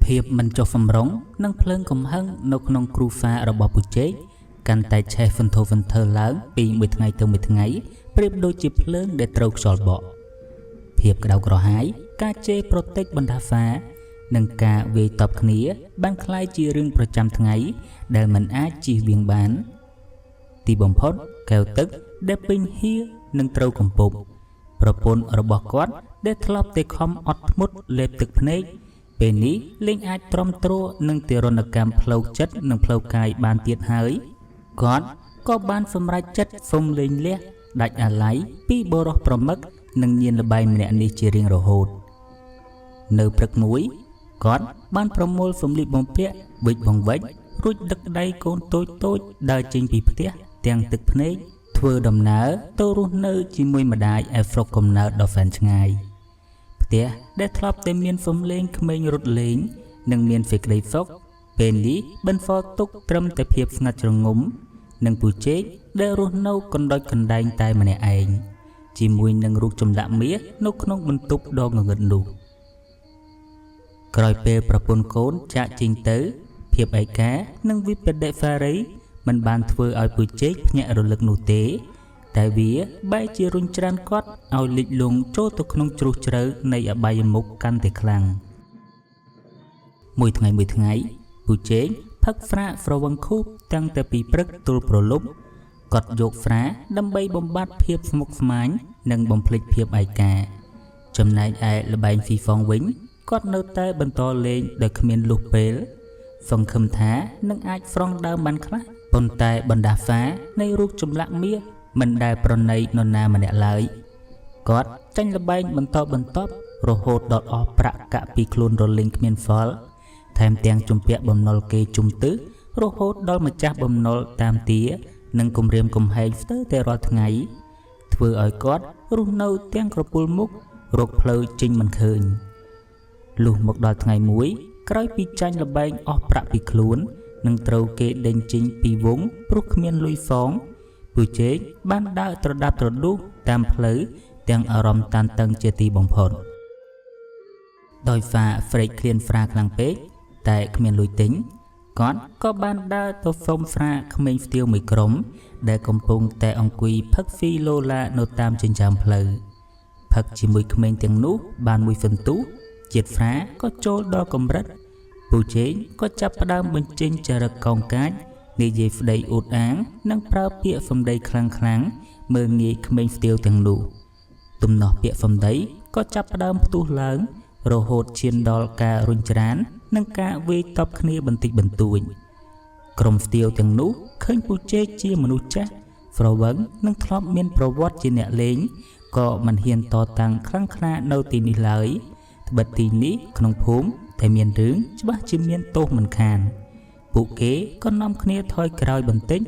ភាពមិនចុះសម្រុងនិងភ្លើងកំហឹងនៅក្នុងគ្រូហ្វារបស់ពូជេកកាន់តែឆេះហ្វឹនធើឡើងពីមួយថ្ងៃទៅមួយថ្ងៃប្រៀបដូចជាភ្លើងដែលត្រូវខ្យល់បក់ភាពក្តៅក្រហាយការជេរប្រតិចបណ្ដាហ្វានិងការវាយតប់គ្នាបានคล้ายជារឿងប្រចាំថ្ងៃដែលមិនអាចជៀសវាងបានទីបំផុតកែវទឹកដែលពេញហៀនឹងត្រូវកំពប់ប្រពន្ធរបស់គាត់ដែលធ្លាប់តែខំអត់ធ្មត់លេបទឹកភ្នែកពេលនេះលេងអាចទ្រាំទ្រនឹងទារុណកម្មផ្លូវចិត្តនិងផ្លូវកាយបានទៀតហើយគាត់ក៏បានសម្រេចចិត្តហ្វុំលេងលះដាច់អាឡ័យពីបរោះប្រមឹកនិងញៀនលបែងម្នាក់នេះជារៀងរហូតនៅព្រឹកមួយគាត់បានប្រមូលសម្លៀកបំពាក់វិចបង្វិចរួចដឹកដៃកូនតូចដើរចេញពីផ្ទះទាំងទឹកភ្នែកធ្វើដំណើរទៅរស់នៅជាមួយម្ដាយឯស្រុកកំណើតដ៏សែនឆ្ងាយផ្ទះដែលធ្លាប់តែមានសំឡេងក្មេងរត់លេងនិងមានសេចក្តីសុខពេលនេះបន្សល់ទុកត្រឹមតែភាពស្ងាត់ជ្រងំនិងពូជេកដែលរស់នៅកណ្ដោចកណ្ដែងតែម្នាក់ឯងជាមួយនឹងរូបចម្លាក់មាសនៅក្នុងបន្ទប់ដ៏ងងឹតនោះក្រោយពេលប្រពន្ធកូនចាក់ចេញទៅភាពឯកានិងវិបដិសារីមិនបានធ្វើឲ្យពូជេកភ្ញាក់រលឹកនោះទេតែវាបែរជារុញច្រានគាត់ឲ្យលិចលង់ចូលទៅក្នុងជ្រុះជ្រៅនៃអបាយមុខកាន់តែខ្លាំងមួយថ្ងៃពូជេកផឹកហ្វ្រាស្រវឹងខូបតាំងតែពីព្រឹកទល់ព្រលប់គាត់យកហ្វ្រាដើម្បីបំបត្តិភាពស្មុគស្មាញនិងបំភ្លេចភាពឯកាចំណែកឯល្បែងហ្វីហ្វុងវិញគាត់នៅតែបន្តលេងដោយគ្មានលុះពេលសង្ឃឹមថានឹងអាចស្រង់ដើមបានខ្លះប៉ុន្តែបណ្ដាហ្វានៃរូបចម្លាក់មាសមិនដែលប្រណីនរណាម្នាក់ឡើយគាត់ចាញ់ល្បែងបន្តរហូតដល់អស់ប្រាក់កាក់ពីខ្លួនរលីងគ្មានសល់ថែមទាំងជំពាក់បំណុលគេជុំទឹះរហូតដល់ម្ចាស់បំណុលតាមទានិងគំរាមកំហែងស្ទើរតែរាល់ថ្ងៃធ្វើឲ្យគាត់រស់នៅទាំងក្រពុលមុខរកផ្លូវចេញមិនឃើញលុះមកដល់ថ្ងៃមួយក្រោយពីចាញ់ល្បែងអស់ប្រាក់ពីខ្លួននឹងត្រូវគេដេញចេញពីវងព្រោះគ្មានលុយសងពូជេកបានដើរត្រដាប់ត្រដុះតាមផ្លូវទាំងអារម្មណ៍តានតឹងជាទីបំផុតដោយហ្វាស្រែកឃ្លានហ្វ្រាខ្លាំងពេកតែគ្មានលុយទិញគាត់ក៏បានដើរទៅសុំហ្វ្រាក្មេងស្ទាវមួយក្រុមដែលកំពុងតែអង្គុយផឹកហ្វីឡូឡានៅតាមចិញ្ចើមផ្លូវផឹកជាមួយក្មេងទាំងនោះបានមួយសន្ទុះជាតិហ្វ្រាក៏ចូលដល់កម្រិតពូជេកក៏ចាប់ផ្ដើមបញ្ចេញចរិតកោងកាចនិយាយស្ដីអួតអាងនិងប្រើពាក្យសម្ដីខ្លាំងមើលងាយក្មេងស្ទាវទាំងនោះទំនាស់ពាក្យសម្ដីក៏ចាប់ផ្ដើមផ្ទុះឡើងរហូតឈានដល់ការរុញច្រាននិងការវាយតប់គ្នាបន្តិចបន្តួចក្រុមស្ទាវទាំងនោះឃើញពូជេកជាមនុស្សចាស់ស្រវឹងនិងធ្លាប់មានប្រវត្តិជាអ្នកលេងក៏មិនហ៊ានតតាំងខ្លាំងក្លានៅទីនេះឡើយត្បិតទីនេះក្នុងភូមិតែមានរឿងច្បាស់ជាមានទោសមិនខានពួកគេក៏នាំគ្នាថយក្រោយបន្តិច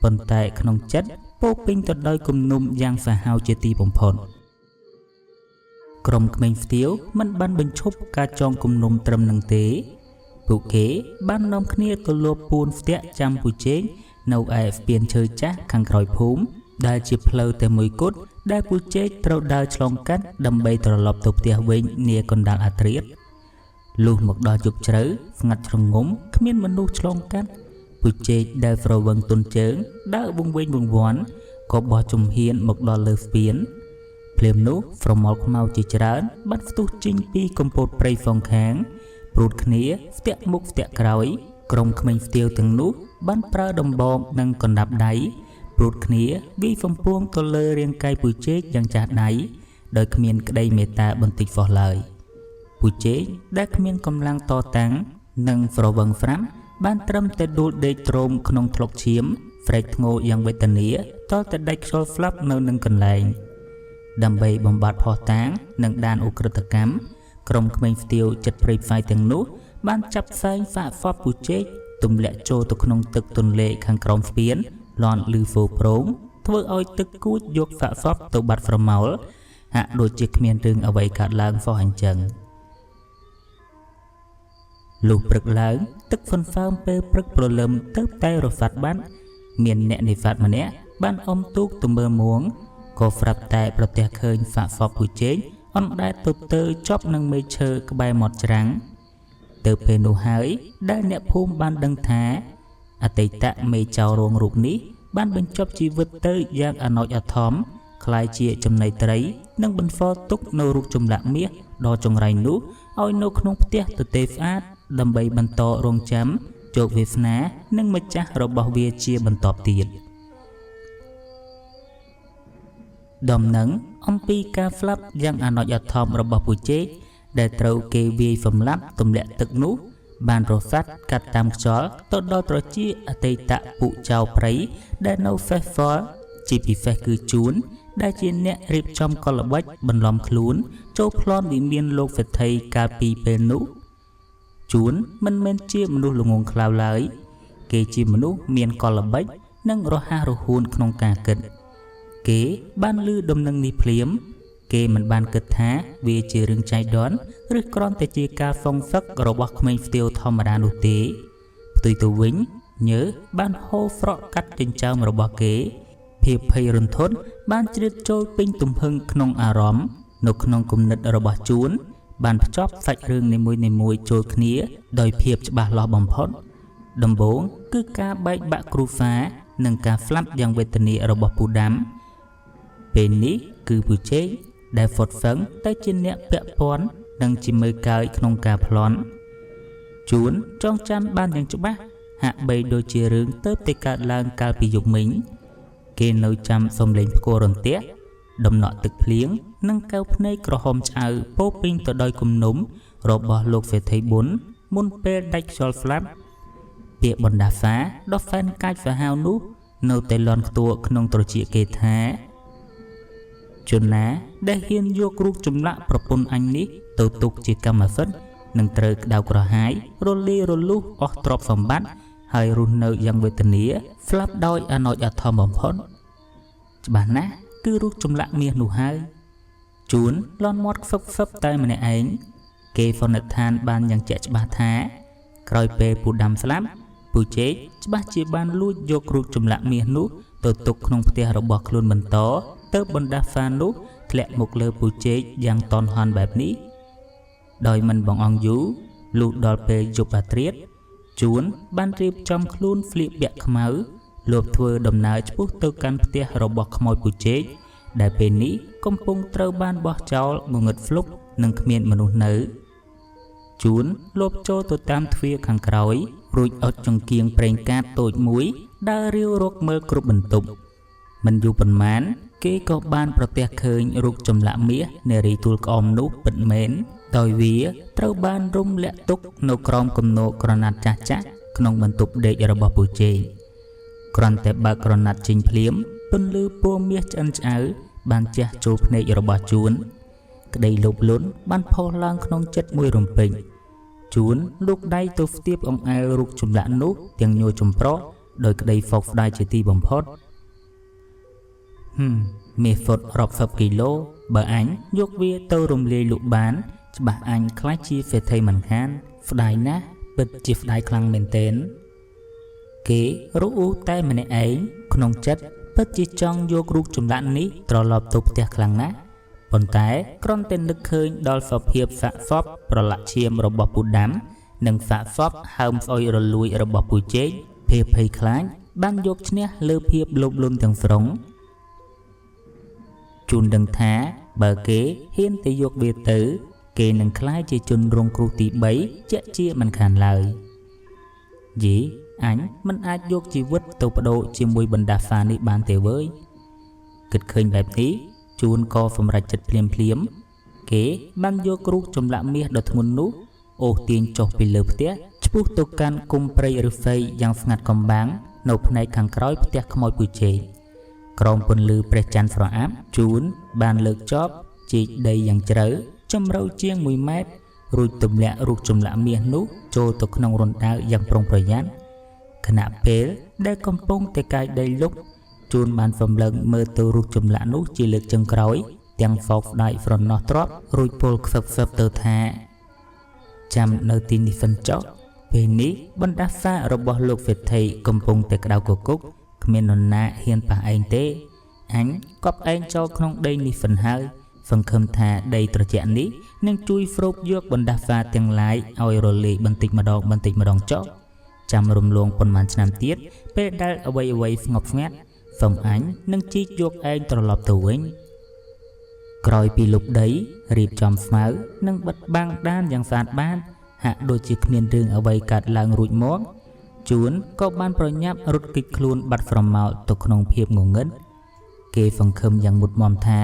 ប៉ុន្តែក្នុងចិត្តពោពេញទៅដោយគំនុំយ៉ាងសាហាវជាទីបំផុតក្រុមក្មេងស្ទាវមិនបានបញ្ឈប់ការចងគំនុំត្រឹមនឹងទេពួកគេបាននាំគ្នាទៅលបពួនស្ទាក់ចាំពូជេកនៅឯស្ពានឈើចាស់ខាងក្រោយភូមិដែលជាផ្លូវតែមួយគត់ដែលពូជេកត្រូវដើរឆ្លងកាត់ដើម្បីត្រឡប់ទៅផ្ទះវិញនាកណ្ដាលអាធ្រាត្រលុះមកដល់យប់ជ្រៅស្ងាត់ជ្រងំគ្មានមនុស្សឆ្លងកាត់ពូជេកដែលស្រវឹងទន់ជើងដើរវង្វេងវង្វាន់ក៏បោះជំហានមកដល់លើស្ពានភ្លាមនោះស្រមោលខ្មៅជាច្រើនបានផ្ទុះចេញពីកំពតព្រៃសងខាងព្រួតគ្នាស្ទាក់មុខស្ទាក់ក្រោយក្រុមក្មេងស្ទាវទាំងនោះបានប្រើដំបងនិងកណ្ដាប់ដៃព្រួតគ្នាវាយសំពួងទៅលើរាងកាយពូជេកយ៉ាងចាស់ដៃដោយគ្មានក្តីមេត្តាបន្តិចសោះឡើយពូជេកដែលគ្មានកម្លាំងតតាំងនិងស្រវឹងហ្វ្រាំបានត្រឹមតែដួលដេកទ្រោមក្នុងថ្លុកឈាមស្រែកធ្ងោយ៉ាងវេទនាតតែដាច់ខ្យល់ស្លាប់នៅនឹងកន្លែងដើម្បីបំបត្តិភ័ស្តុតាងនិងដានឧក្រិដ្ឋកម្មក្រុមក្មេងស្ទាវចិត្តព្រៃផ្សាយទាំងនោះបានចាប់ផ្សែងហ្វាក់ហ្វប់ពូជេកទម្លាក់ចូលទៅក្នុងទឹកទន្លេខាងក្រោមស្ពានលន់លឺហ្វូប្រងធ្វើឲ្យទឹកគួចយកហ្វាក់ហ្វប់ទៅបាត់ស្រមោលហាក់ដូចជាគ្មានរឿងអ្វីកើតឡើងសោះអញ្ចឹងលុះព្រឹកឡើងទឹកហ្វឹនហ្វើមពេលព្រឹកព្រលឹមទៅតែរសាត់បាត់មានអ្នកនេសាទម្នាក់បានអុំទូកទៅមើលមួងក៏ស្រាប់តែប្រទះឃើញហ្វាក់ហ្វប់ពូជេកអណ្ដែតទៅចប់នឹងមេឈើក្បែរមាត់ច្រាំង ទៅពេលនោះហើយដែលអ្នកភូមិបានដឹងថាអតីតមេចៅរងរូបនេះបានបញ្ចប់ជីវិតទៅយ៉ាងអណោចអធមคล้ายជាចំណីត្រីនិងបន្សល់ទុកនៅរូបចម្លាក់មាសដ៏ចង្រៃនោះឲ្យនៅក្នុងផ្ទះទទេស្អាតដើម្បីបន្តរងចាំជោគវាសនានិងម្ចាស់របស់វាជាបន្តទៀតដំណឹងអំពីការស្លាប់យ៉ាងអណោចអធមរបស់ពូជេកដែលត្រូវគេវាយសម្លាប់ទម្លាក់ទឹកនោះបានរសាត់កាត់តាមខ្យល់ទៅដល់ត្រចៀកអតីតពុចៅព្រៃដែលនៅហ្វេសហ្វលជាពិសេសគឺជួនដែលជាអ្នករៀបចំកលល្បិចបន្លំខ្លួនចូលប្លន់វិមានលោកសេដ្ឋីកាលពីពេលនោះជួនមិនមែនជាមនុស្សល្ងងខ្លៅឡើយគេជាមនុស្សមានកលល្បិចនិងរហ័សរហួនក្នុងការគិតគេបានឮដំណឹងនេះភ្លាមគេមិនបានគិតថាវាជារឿងចៃដន្យឬគ្រាន់តែជាការសងសឹករបស់ក្មេងស្ទាវធម្មតានោះទេផ្ទុយទៅវិញញើសបានហូរស្រក់កាត់ចិញ្ចើមរបស់គេភាពភ័យរន្ធត់បានជ្រៀតចូលពេញទំហឹងក្នុងអារម្មណ៍នៅក្នុងគំនិតរបស់ជួនបានភ្ជាប់សាច់រឿងនីមួយៗចូលគ្នាដោយភាពច្បាស់លាស់បំផុតដំបូងគឺការបែកបាក់គ្រូសានិងការស្លាប់យ៉ាងវេទនារបស់ពូដាំពេលនេះគឺពូជេកដែលហ្វុតហ្វឹងតែជាអ្នកពាក់ព័ន្ធនិងជាមើលកាយក្នុងការប្លន់ជួនចងចាំបានយ៉ាងច្បាស់ហាក់បីដូចជារឿងទៅតែកើតឡើងកាលពីយប់មិញគេនៅចាំសំឡេងផ្គររន្ទះដំណក់ទឹកភ្លៀងនិងកែវភ្នែកក្រហមឆ្អៅពោពេញទៅដោយគំនុំរបស់លោកសេដ្ឋីប៊ុនមុនពេលដាច់ខ្យល់ស្លាប់ពាក្យបណ្ដាសាដ៏សែនកាចសាហាវនោះនៅតែលន់ខ្ទួក្នុងត្រចៀកគេថាជនណាដែលហ៊ានយករូបចម្លាក់ប្រពន្ធអញនេះទៅទុកជាកម្មសិទ្ធិនឹងត្រូវក្តៅក្រហាយរលាយរលុះអស់ទ្រព្យសម្បត្តិហើយរស់នៅយ៉ាងវេទនាស្លាប់ដោយអណោចអធមបំផុតច្បាស់ណាស់គឺរូបចម្លាក់មាសនោះហើយជួនលន់មាត់ខ្សឹបតែម្នាក់ឯងគេសន្និដ្ឋានបានយ៉ាងជាក់ច្បាស់ថាក្រោយពេលពូដាំស្លាប់ពូជេកច្បាស់ជាបានលួចយករូបចម្លាក់មាសនោះទៅទុកក្នុងផ្ទះរបស់ខ្លួនបន្តទៅបណ្ដាសានោះធ្លាក់មកលើពូជេកយ៉ាងតន់ហន់បែបនេះដោយមិនបងអង្គយូរលុះដល់ពេលយប់អាធ្រាត្រជួនបានរៀបចំខ្លួនស្លៀកពាក់ខ្មៅលួបធ្វើដំណើរឆ្ពោះទៅកាន់ផ្ទះរបស់ខ្មោចពូជេកដែលពេលនេះកំពុងត្រូវបានបោះចោលងងឹតហ្លុកនិងគ្មានមនុស្សនៅជួនលួបចូលទៅតាមទ្វារខាងក្រោយរួចអុតចង្គៀងប្រេងកាតតូចមួយដើររាវរកមើលគ្រប់បន្ទប់មិនយូរប៉ុន្មានគេក៏បានប្រទះឃើញរូបចម្លាក់មាសនារីទួលក្អមនោះពិតមែនដោយវាត្រូវបានរុំលាក់ទុកនៅក្រោមគំនរក្រណាត់ចាស់ៗក្នុងបន្ទប់ដេករបស់ពូជេកគ្រាន់តែបើកក្រណាត់ចេញភ្លាមពន្លឺពណ៌មាសឆ្អិនឆ្អៅបានជះចូលភ្នែករបស់ជួនក្តីលោភលន់បានផុសឡើងក្នុងចិត្តមួយរំពេញជួនលោកដៃទៅស្ទាបអង្អែលរូបចម្លាក់នោះទាំងញ័រចម្ប្រោះដោយក្តីសោកស្ដាយជាទីបំផុតមាសហ្វុតរាប់សិបគីឡូបើអញយកវាទៅរំលាយលក់បានច្បាស់អញខ្លាចជាសេដ្ឋីមិនខានស្ដាយណាស់ពិតជាស្ដាយខ្លាំងមែនទែនគេរੂតែម្នាក់ឯងក្នុងចិត្តពិតជាចង់យករូបចម្លាក់នេះត្រឡប់ទៅផ្ទះខ្លាំងណាស់ប៉ុន្តែគ្រាន់តែនឹកឃើញដល់សភាពសាកសពប្រឡាក់ឈាមរបស់ពូដាំនិងសាកសពហើមស្អុយរលួយរបស់ពូជេកភាពភ័យខ្លាចបានយកឈ្នះលើភាពលោភលន់ទាំងស្រុងជួនដឹងថាបើគេហ៊ានទៅយកវាទៅគេនឹងក្លាយជាជនរងគ្រោះទី3ជាក់ជាមិនខានឡើយយីអញមិនអាចយកជីវិតទៅបដូរជាមួយបណ្ដាសានេះបានទេវើយគិតឃើញបែបនេះជួនក៏សម្រេចចិត្តភ្លាមគេបានយករូបចម្លាក់មាសដ៏ធ្ងន់នោះអូសទាញចុះពីលើផ្ទះឆ្ពោះទៅកាន់គុម្ពព្រៃឫស្សីយ៉ាងស្ងាត់កំបាំងនៅផ្នែកខាងក្រោយផ្ទះខ្មោចពូជេកក្រោមពន្លឺព្រះច័ន្ទស្រអាប់ជួនបានលើកចបជីកដីយ៉ាងជ្រៅជម្រៅជាង1ម៉ែត្ររួចទម្លាក់រូបចម្លាក់មាសនោះចូលទៅក្នុងរណ្ដៅយ៉ាងប្រុងប្រយ័ត្នខណៈពេលដែលកំពុងតែកាយដីលុកជួនបានសម្លឹងមើលទៅរូបចម្លាក់នោះជាលើកចុងក្រោយទាំងសោកស្ដាយស្រណោះទ្រាប់រួចពោលខ្សឹបទៅថាចាំនៅទីនេះសិនចុះពេលនេះបណ្ដាសារបស់លោកសេដ្ឋីកំពុងតែក្តៅគគុកគ្មាននរណាហ៊ានប៉ះឯងទេអញកប់ឯងចូលក្នុងដីនេះសិនហើយ សង្ឃឹមថាដីត្រជាក់នេះនឹងជួយស្រូបយកបណ្ដាសាទាំងឡាយឲ្យរលាយបន្តិចម្ដងចុះចាំរំលងប៉ុន្មានឆ្នាំទៀតពេលដែលអ្វីស្ងប់ស្ងាត់សូមអញនឹងជីកយកឯងត្រឡប់ទៅវិញក្រោយពីលុបដីរៀបចំស្មៅនិងបិទបាំងដានយ៉ាងស្អាតបាតហាក់ដូចជាគ្មានរឿងអ្វីកើតឡើងរួចមកជួនក៏បានប្រញាប់រត់គេចខ្លួនបាត់ស្រមោលទៅក្នុងភាពងងឹតគេសង្ឃឹមយ៉ាងមុតមមថា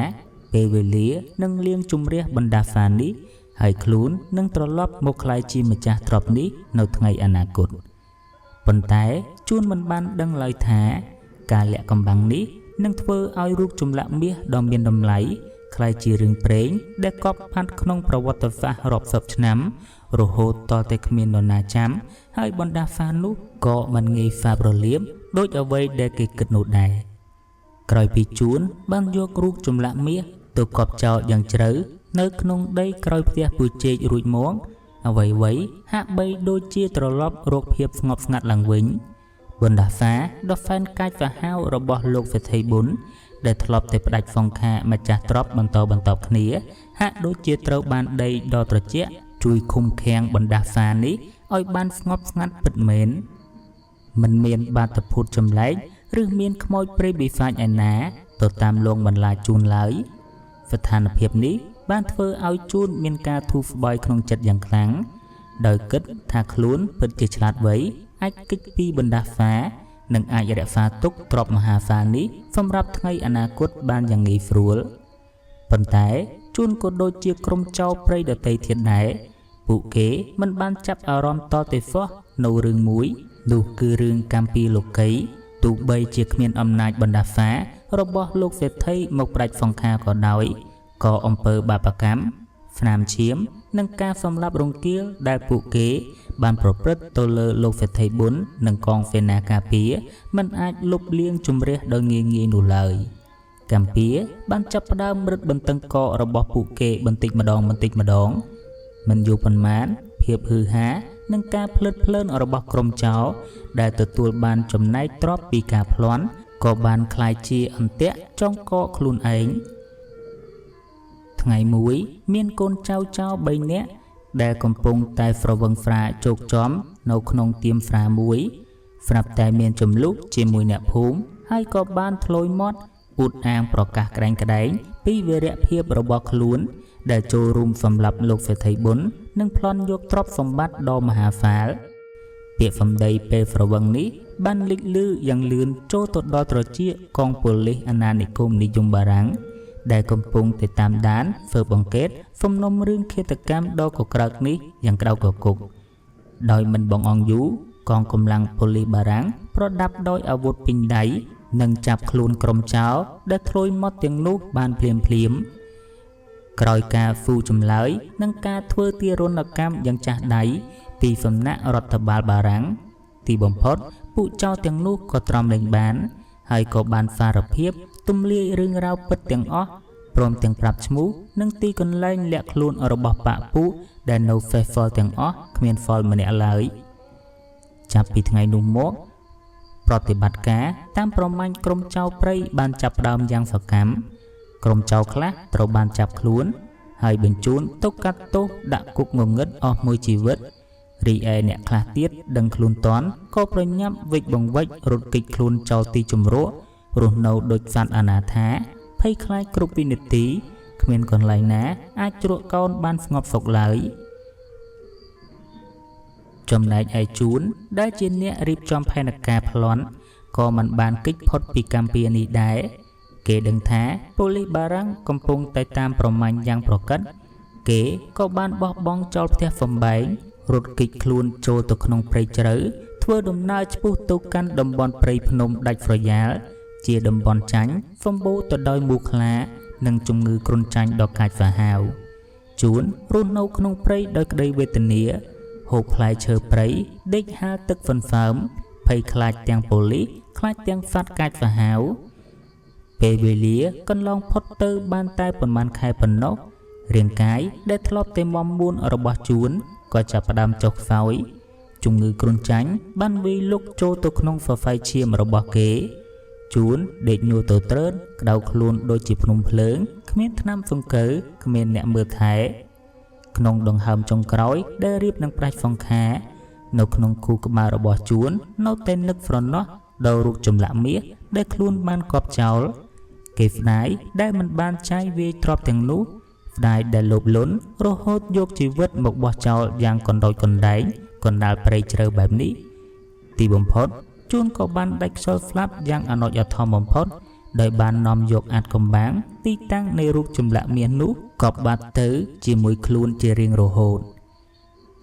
ពេលវេលានឹងលៀងជំរះបណ្ដាសានេះហើយខ្លួននឹងត្រឡប់មកក្លាយជាម្ចាស់ទ្រព្យនេះនៅថ្ងៃអនាគតប៉ុន្តែជួនមិនបានដឹងឡើយថាការលាក់កំបាំងនេះនឹងធ្វើឲ្យរូបចម្លាក់មាសដ៏មានតម្លៃក្លាយជារឿងព្រេងដែលកប់ផាត់ក្នុងប្រវត្តិសាស្ត្ររាប់សិបឆ្នាំរហូតតតែគ្មាននរណាចាំហើយបណ្ដាសានោះក៏មិនងាយសាបរលាបដូចអ្វីដែលគេគិតនោះដែរក្រោយពីជួនបានយករូបចម្លាក់មាសទៅកប់ចោលយ៉ាងជ្រៅនៅក្នុងដីក្រោយផ្ទះពូជែករួចមកអ្វីហាក់បីដូចជាត្រឡប់រកភាពស្ងប់ស្ងាត់ឡើងវិញបណ្ដាសាដ៏សែនកាចសាហាវរបស់លោកសេដ្ឋីប៊ុនដែលធ្លាប់តែផ្ដាច់សង្ខាម្ចាស់ទ្រព្យបន្តគ្នាហាក់ដូចជាត្រូវបានដីដ៏ត្រជាក់ជួយឃុំឃាំងបណ្ដាសានេះឲ្យបានស្ងប់ស្ងាត់ពិតមែនមិនមានបាតុភូតចម្លែកឬមានខ្មោចព្រៃបិសាចឯណាទៅតាមលងបន្លាចជួនឡើយស្ថានភាពនេះបានធ្វើឲ្យជួនមានការធូរស្បើយក្នុងចិត្តយ៉ាងខ្លាំងដោយគិតថាខ្លួនពិតជាឆ្លាតវៃអាចគេចពីបណ្ដាសានិងអាចរក្សាទុកទ្រព្យមហាសាលនេះសម្រាប់ថ្ងៃអនាគតបានយ៉ាងងាយស្រួលប៉ុន្តែជួនក៏ដូចជាក្រុមចោរព្រៃដតីទៀតដែរពួកគេមិនបានចាប់អារម្មណ៍តតែសោះនៅរឿងមួយនោះគឺរឿងកម្ពីលោកីទោះបីជាគ្មានអំណាចបណ្ដាសារបស់លោកសេដ្ឋីមកប្រាច់សង្ខាក៏ដោយក៏អំពើបាបកម្មស្នាមឈាមនិងការសម្លាប់រង្គាលដែលពួកគេបានប្រព្រឹត្តទៅលើលោកសេដ្ឋីប៊ុននិងកងសេនាការពារមិនអាចលុបលាងជំរះដោយងាយៗនោះឡើយកម្ពុជាបានចាប់ផ្ដើមរឹតបន្តឹងកករបស់ពួកគេបន្តិចម្ដងមិនយូរប៉ុន្មានភាពហ៊ឺហានិងការភ្លើតភ្លើនរបស់ក្រុមចោរដែលទទួលបានចំណែកទ្រព្យពីការប្លន់ក៏បានคล้ายជាអន្ទាក់ចង់កកខ្លួនឯងថ្ងៃមួយមានកូនចៅ3នាក់ដែលកំពុងតែស្រវឹងស្រាជោគចំនៅក្នុងទៀមស្រាមួយស្រាប់តែមានចំនួនជាមួយអ្នកភូមិហើយក៏បានធ្លុយមាត់អួតអាងប្រកាសក្តែងក្តែងពីវីរភាពរបស់ខ្លួនដែលចូលរួមសម្លាប់លោកសេដ្ឋីប៊ុននិងប្លន់យកទ្រព្យសម្បត្តិដ៏មហាសាលពាក្យសម្ដីពេលស្រវឹងនេះបានលេចលឺយ៉ាងលឿនចូលទៅដល់ត្រចៀកកងប៉ូលីសអាណានិគមនិយមបារាំងដែលកំពុងតែតាមដានធ្វើបង្កេតសំណុំរឿងឃាតកម្មដ៏កក្រើកនេះយ៉ាងក្រៅកគុកដោយមិនបងអង់យូរកងកម្លាំងប៉ូលីសបារាំងប្រដាប់ដោយអាវុធពីញដៃនិងចាប់ខ្លួនក្រុមចោរដែលធ្លុយមាត់ទាំងនោះបានភ្លាមក្រោយការស៊ូចម្លើយនិងការធ្វើទារុណកម្មយ៉ាងចាស់ដៃពីសំណាក់រដ្ឋបាលបារាំងទីបំផុតពួកចោរទាំងនោះក៏ទ្រាំលែងបានហើយក៏បានសារភាពទំលាយរឿងរ៉ាវពិតទាំងអស់ព្រមទាំងប្រាប់ឈ្មោះនិងទីកន្លែងលាក់ខ្លួនរបស់បាក់ពូដែលនៅ Faithful ទាំងអស់គ្មាន Fall ម្នាក់ឡើយចាប់ពីថ្ងៃនោះមកប្រតិបត្តិការតាមប្រមាញ់ក្រុមចោរព្រៃបានចាប់ផ្ដើមយ៉ាងសកម្មក្រុមចោរខ្លះត្រូវបានចាប់ខ្លួនហើយបញ្ជូនទៅកាត់ទោសដាក់គុកងងឹតអស់មួយជីវិតរីឯអ្នកខ្លះទៀតដឹងខ្លួនតន់ក៏ប្រញាប់វិចបង្វិចរត់គេចខ្លួនចោលទីជំរក់រស់នៅដូចសត្វអនាថាភ័យខ្លាចគ្រប់វិនាទីគ្មានកន្លែងណាអាចជ្រក់កោនបានស្ងប់សុខឡើយចំណែកឯជួនដែលជាអ្នករៀបចំផែនការប្លន់ក៏មិនបានគេចផុតពីកម្ពុជានេះដែរគេដឹងថាប៉ូលីសបារាំងកំពុងតែតាមប្រមាញ់យ៉ាងប្រកិតគេក៏បានបោះបង់ចោលផ្ទះសំបែងរត់គេចខ្លួនចូលទៅក្នុងព្រៃជ្រៅធ្វើដំណើរឆ្ពោះទៅកាន់តំបន់ព្រៃភ្នំដាច់ស្រយាលជាតំបន់ចាញ់សម្បូរទៅដោយមូសខ្លានិងជំងឺគ្រុនចាញ់ដ៏កាចសាហាវជួនរស់នៅក្នុងព្រៃដោយក្តីវេទនាហូបផ្លែឈើព្រៃដេកហាលទឹកហ្វឹនហ្វើមភ័យខ្លាចទាំងប៉ូលីសខ្លាចទាំងសត្វកាចសាហាវពេលវេលាកន្លងផុតទៅបានតែប៉ុន្មានខែប៉ុណ្ណោះរាងកាយដែលធ្លាប់តែមមួនរបស់ជួនក៏ចាប់ផ្ដើមចុះខ្សោយជំងឺគ្រុនចាញ់បានវាយលុកចូលទៅក្នុងសរសៃឈាមរបស់គេ ជួនដេកញួរទៅត្រើនក្តៅខ្លួនដូចជាភ្នំភ្លើងគ្មានថ្នាំសង្កើគ្មានអ្នកមើលថែក្នុងដង្ហើមចុងក្រោយដែលរៀបនឹងប្រាច់សង្ខានៅក្នុងគូក្បាលរបស់ជួននៅតែនឹកស្រណោះដល់រូបចម្លាក់មាសដែលខ្លួនបានកប់ចោលគេស្ដាយដែលមិនបានចាយវាយទ្រព្យទាំងនោះស្ដាយដែលលោភលន់រហូតយកជីវិតមកបោះចោលយ៉ាងកណ្ដោចកណ្ដែងកណ្ដាលព្រៃជ្រៅបែបនេះទីបំផុតជួនក៏បានដាច់ខ្យល់ស្លាប់យ៉ាងអនុច្ចអធមបំផុតដោយបាននាំយកអាតកំបាំងទីតាំងនៃរូបចម្លាក់មាសនោះកប់បាត់ទៅជាមួយខ្លួនជារៀងរហូត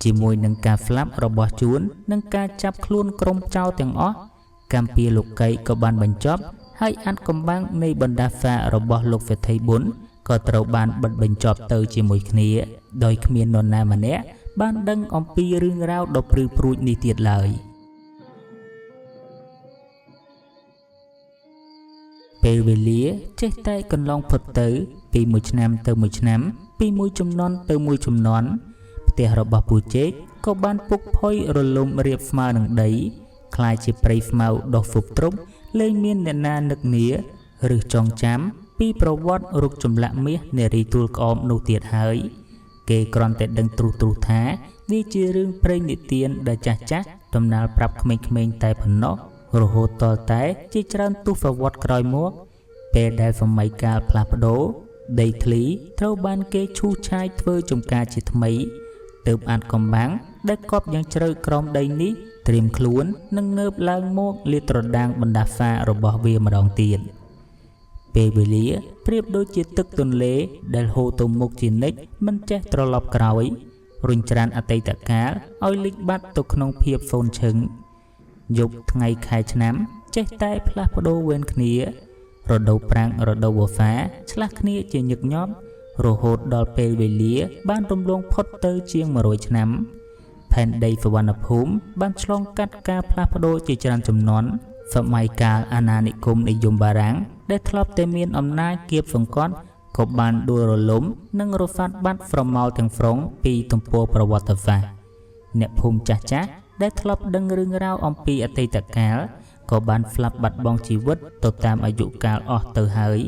ជាមួយនឹងការស្លាប់របស់ជួននិងការចាប់ខ្លួនក្រុមចោរទាំងអស់កម្ពុជាលោកីក៏បានបញ្ចប់ហើយអាតកំបាំងនៃបណ្ដាសារបស់លោកសេដ្ឋីប៊ុនក៏ត្រូវបានបិទបញ្ចប់ទៅជាមួយគ្នាដោយគ្មាននរណាម្នាក់បានដឹងអំពីរឿងរ៉ាវដ៏ព្រឺព្រួចនេះទៀតឡើយពេលវេលាចេះតែកន្លងផុតទៅពីមួយឆ្នាំទៅមួយឆ្នាំពីមួយជំនាន់ទៅមួយជំនាន់ផ្ទះរបស់ពូជេកក៏បានពុកផុយរលំរៀបស្មើនឹងដីคล้ายជាព្រៃស្មៅដុះហ្វុបទ្រុបលែងមានអ្នកណានឹកនាឬចងចាំពីប្រវត្តិរូបចម្លាក់មាសនារីទួលក្អមនោះទៀតហើយគេគ្រាន់តែដឹងទ្រុសថាវាជារឿងព្រេងនិទានដែលចាស់ដំណាលប្រាប់ក្មេងៗតែប៉ុណ្ណោះរហូតតតែជាច្រើនទសវត្សរ៍ក្រោយមកពេលដែលសម័យកាលផ្លាស់ប្ដូរដីធ្លីត្រូវបានគេឈូសឆាយធ្វើចំការជាថ្មីទើបអាតកំបាំងដែលកប់យ៉ាងជ្រៅក្រោមដីនេះត្រៀមខ្លួននឹងងើបឡើងមកលាតត្រដាងបណ្ដាសារបស់វាម្ដងទៀតពេលវេលាប្រៀបដូចជាទឹកទន្លេដែលហូរទៅមុខជានិច្ចមិនចេះត្រឡប់ក្រោយរុញច្រានអតីតកាលឲ្យលិចបាត់ទៅក្នុងភាពសូន្យឈឹងយប់ថ្ងៃខែឆ្នាំចេះតែផ្លាស់ប្ដូរវេនគ្នារដូវប្រាំងរដូវវស្សាឆ្លាស់គ្នាជាញឹកញាប់រហូតដល់ពេលវេលាបានរំលងផុតទៅជាង100ឆ្នាំផែនដីសុវណ្ណភូមិបានឆ្លងកាត់ការផ្លាស់ប្ដូរជាច្រើនជំនាន់សម័យកាលអាណានិគមនិយមបារាំងដែលធ្លាប់តែមានអំណាចគៀបសង្កត់ក៏បានដួលរលំនិងរសាត់បាត់ស្រមោលទាំងស្រុងពីទំព័រប្រវត្តិសាស្ត្រអ្នកភូមិចាស់ដែលធ្លាប់ដឹងរឿងរ៉ាវអំពីអតីតកាលក៏បានស្លាប់បាត់បង់ជីវិតទៅតាមអាយុកាលអស់ទៅហើយ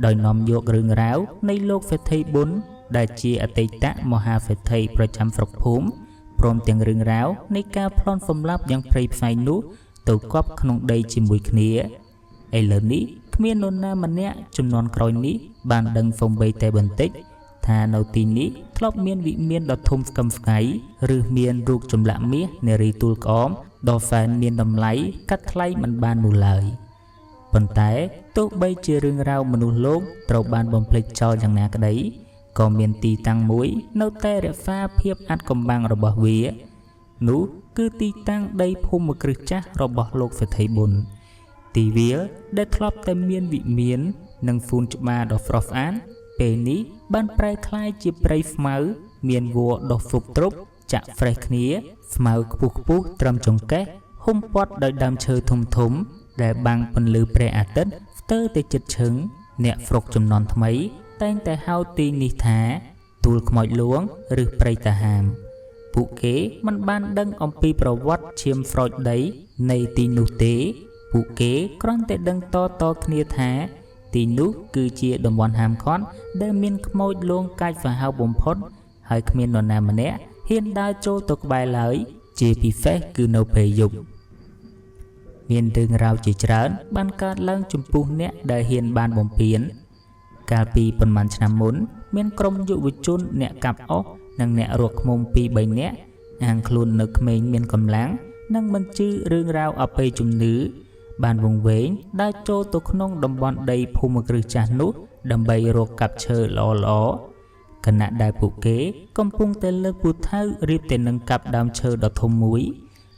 ដោយនាំយករឿងរ៉ាវនៃលោកសេដ្ឋីប៊ុនដែលជាអតីតមហាសេដ្ឋីប្រចាំស្រុកភូមិព្រមទាំងរឿងរ៉ាវនៃការប្លន់សម្លាប់យ៉ាងព្រៃផ្សៃនោះទៅកប់ក្នុងដីជាមួយគ្នាឥឡូវនេះគ្មាននរណាម្នាក់ចំនួនក្រោយនេះបានដឹងសូម្បីតែបន្តិចថានៅទីនេះធ្លាប់មានវិមានដ៏ធំស្កឹមស្កៃឬមានរូបចម្លាក់មាសនារីទួលក្អមដ៏សែនមានតម្លៃកាត់ថ្លៃមិនបាននោះឡើយប៉ុន្តែទោះបីជារឿងរ៉ាវមនុស្សលោកត្រូវបានបំភ្លេចចោលយ៉ាងណាក្តីក៏មានទីតាំងមួយនៅតែរក្សាភាពអាថ៌កំបាំងរបស់វានោះគឺទីតាំងដីភូមិគ្រឹះចាស់របស់លោកសេដ្ឋីប៊ុនទីវាលដែលធ្លាប់តែមានវិមាននិងហ្វូនច្បារដ៏ស្រស់ស្អាតពេលនេះបានប្រែក្លាយជាព្រៃស្មៅមានវល្លិដុះហ្វុបទ្រុបចាក់ហ្វ្រេសគ្នាស្មៅខ្ពស់ត្រឹមចង្កេះហុំព័ទ្ធដោយដើមឈើធំដែលបាំងពន្លឺព្រះអាទិត្យស្ទើរតែជិតឈឹងអ្នកស្រុកចំនួនថ្មីតែងតែហៅទីនេះថាទួលខ្មោចលួងឬព្រៃតាហាមពួកគេមិនបានដឹងអំពីប្រវត្តិឈាមស្រោចដីនៃទីនោះទេពួកគេគ្រាន់តែដឹងតគ្នាថាទីនោះគឺជាតំបន់ហាមឃាត់ដែលមានខ្មោចលួងកាចសាហាវបំផុតហើយគ្មាននរណាម្នាក់ហ៊ានដើរចូលទៅក្បែរឡើយជាពិសេសគឺនៅពេលយប់មានរឿងរ៉ាវជាច្រើនបានកើតឡើងចំពោះអ្នកដែលហ៊ានបានបំពេញកាលពីប៉ុន្មានឆ្នាំមុនមានក្រុមយុវជនអ្នកកាប់អុសនិងអ្នករកឃ្មុំ 2-3 នាក់អាងខ្លួននៅក្មេងមានកម្លាំងនិងមិនជឿរឿងរ៉ាវអបិយជំនឿបានវង្វេងដើរចូលទៅក្នុងតំបន់ដីភូមិគ្រឹះចាស់នោះដើម្បីរកកាប់ឈើល្អៗខណៈដែលពួកគេកំពុងតែលើកពូថៅរៀបតែនឹងកាប់ដើមឈើដ៏ធំមួយ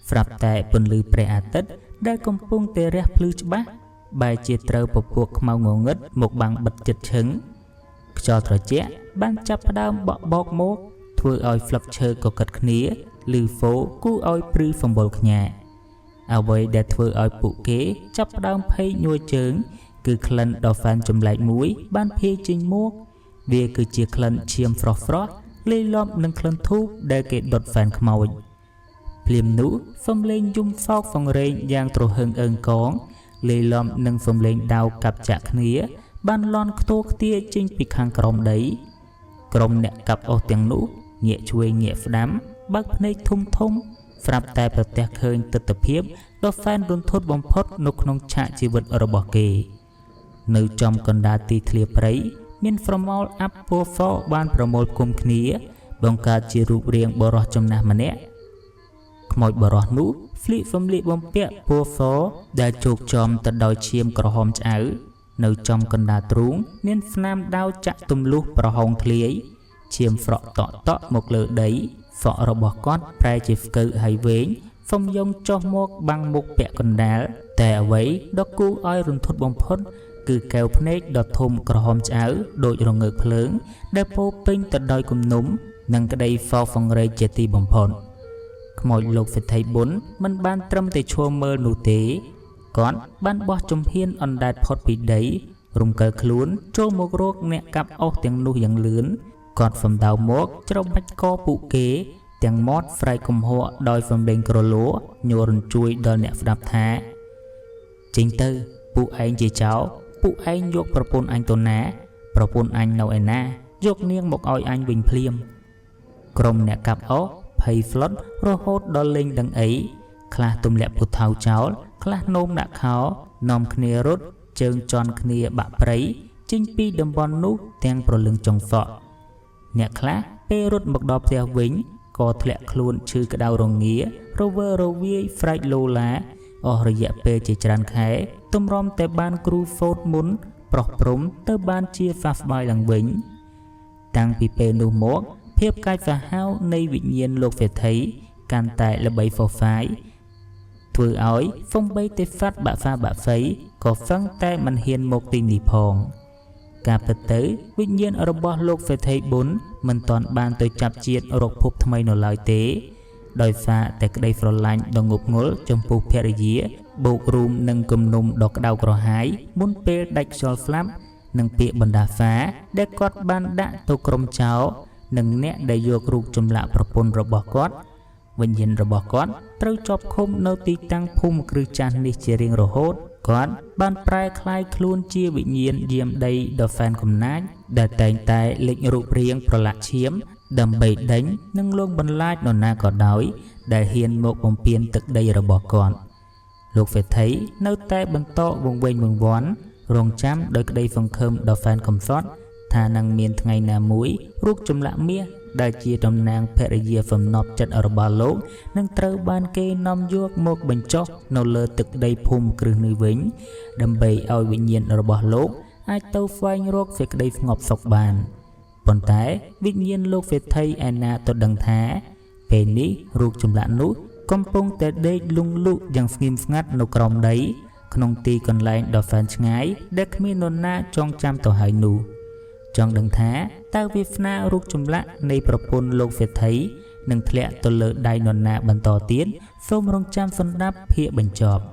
ស្រាប់តែពន្លឺព្រះអាទិត្យដែលកំពុងតែរះភ្លឺច្បាស់បែរជាត្រូវពពួកខ្មៅងងឹតមកបាំងបិទចិត្តឈឹងខ្យល់ត្រជាក់បានចាប់ផ្ដើមបក់មកធ្វើឲ្យស្លឹកឈើកកិតគ្នាឬហ្វូគូឲ្យព្រឺសម្បុរខ្ញាអ្វីដែលធ្វើឲ្យពួកគេចាប់ផ្ដើមភ័យញ័រជើងគឺក្លិនដ៏សែនចម្លែកមួយបានភាយចេញមកវាគឺជាក្លិនឈាមស្រស់លាយឡំនឹងក្លិនធូបដែលគេដុតសែនខ្មោចភ្លាមនោះសំឡេងយំសោកសង្រេងយ៉ាងទ្រហឹងអើងកង លេីឡំនិងសំលេងដាវកាប់ចាក់គ្នាបានលន់ខ្ទោខ្ទាចេញពីខាងក្រោមដីក្រុមអ្នកកាប់អុសទាំងនោះងាកជួយងាកស្ដាំបើកភ្នែកធំធំស្រាប់តែប្រទះឃើញទិដ្ឋភាពដ៏សែនរន្ធត់បំផុតនៅក្នុងឆាកជីវិតរបស់គេនៅចំកណ្ដាលទីធ្លាព្រៃមានស្រមោលអាប់ពណ៌សបានប្រមូលគុំគ្នាបង្កើតជារូបរាងបរោះចំណាស់ម្នាក់ខ្មោចបរោះនោះស្លៀកសំលៀកបំពាក់ពណ៌សដែលជោគចំទៅដោយឈាមក្រហមឆ្អៅនៅចំកណ្ដាលទ្រូងមានស្នាមដាវចាក់ទម្លុះប្រហោងធ្លាយឈាមស្រក់តក់មកលើដីសក់របស់គាត់ប្រែជាស្កើហើយវែងសំយងចុះមកបាំងមុខពាក់កណ្ដាលតែអ្វីដ៏គួរឲ្យរន្ធត់បំផុតគឺកែវភ្នែកដ៏ធំក្រហមឆ្អៅដូចរងើកភ្លើងដែលពោពេញទៅដោយគំនុំនិងក្តីសោកសង្រេងជាទីបំផុតខ្មោចលោកសេដ្ឋីប៊ុនមិនបានត្រឹមតែឈរមើលនោះទេគាត់បានបោះជំហានអណ្ដែតផុតពីដីរំកិលខ្លួនចូលមករកអ្នកកាប់អុសទាំងនោះយ៉ាងលឿនគាត់សំដៅមកច្របាច់កពួកគេទាំងមាត់ស្រែកគំហកដោយសំឡេងក្រឡូញ័ររញ្ជួយដល់អ្នកស្ដាប់ថាចេញទៅពួកឯងជាចោរពួកឯងយកប្រពន្ធអញទៅណាប្រពន្ធអញនៅឯណាយកនាងមកឲ្យអញវិញភ្លាមក្រុមអ្នកកាប់អុសភ័យស្លុតរហូតដល់លេងដឹងអីខ្លះទម្លាក់ពុថៅចោលខ្លះនោមដាក់ខោនាំគ្នារត់ជើងជន់គ្នាបាក់ព្រៃចេញពីតំបន់នោះទាំងប្រលឹងចុងសក់អ្នកខ្លះពេលរត់មកដល់ផ្ទះវិញក៏ធ្លាក់ខ្លួនឈឺក្តៅរងារវើរវាយស្រែកលោឡាអស់រយៈពេលជាច្រើនខែទម្រាំតែបានគ្រូសូត្រមុនប្រោះព្រំទៅបានជាសះស្បើយឡើងវិញតាំងពីពេលនោះមកភាពកាចសាហាវនៃវិញ្ញាណលោកសេដ្ឋីកាន់តែល្បីហ្វហ្វាយធ្វើឲ្យសំបីទេសត្វបាក់សាបាក់សីក៏សឹងតែមិនហ៊ានមកទីនេះផងការពិតទៅវិញ្ញាណរបស់លោកសេដ្ឋីប៊ុនមិនទាន់បានទៅចាប់ជាតិរកភពថ្មីនៅឡើយទេដោយសារតែក្តីស្រឡាញ់ដ៏ងប់ងល់ចំពោះភរិយាបូករួមនឹងគំនុំដ៏ក្តៅក្រហាយមុនពេលដាច់ខ្យល់ស្លាប់និងពាក្យបណ្ដាសាដែលគាត់បានដាក់ទៅក្រុមចោរនិងអ្នកដែលយករូបចម្លាក់ប្រពន្ធរបស់គាត់វិញ្ញាណរបស់គាត់ត្រូវជាប់ឃុំនៅទីតាំងភូមិគ្រឹះចាស់នេះជារៀងរហូតគាត់បានប្រែក្លាយខ្លួនជាវិញ្ញាណយាមដីដ៏សែនកំណាចដែលតែងតែលេចរូបរាងប្រឡាក់ឈាមដើម្បីដេញនិងលងបន្លាចនរណាក៏ដោយដែលហ៊ានមកបំពានទឹកដីរបស់គាត់លោកសេដ្ឋីនៅតែបន្តវង្វេងវង្វាន់រងចាំដោយក្តីសង្ឃឹមដ៏សែនកំសត់ថានឹងមានថ្ងៃណាមួយរូបចម្លាក់មាសដែលជាតំណាងភរិយាសំណប់ចិត្តរបស់លោកនឹងត្រូវបានគេនាំយកមកបញ្ចុះនៅលើទឹកដីភូមិគ្រឹះនេះវិញដើម្បីឲ្យវិញ្ញាណរបស់លោកអាចទៅស្វែងរកសេចក្តីស្ងប់សុខបានប៉ុន្តែវិញ្ញាណលោកសេដ្ឋីឯណាទៅដឹងថាពេលនេះរូបចម្លាក់នោះកំពុងតែដេកលង់លក់យ៉ាងស្ងៀមស្ងាត់នៅក្រោមដីក្នុងទីកន្លែងដ៏សែនឆ្ងាយដែលគ្មាននរណាចងចាំទៅហើយនោះចង់ដឹងថាតើវាសនារូបចម្លាក់នៃប្រពន្ធលោកសេដ្ឋីនឹងធ្លាក់ទៅលើដៃនរណាបន្តទៀតសូមរងចាំស្ដាប់ភាគបញ្ចប់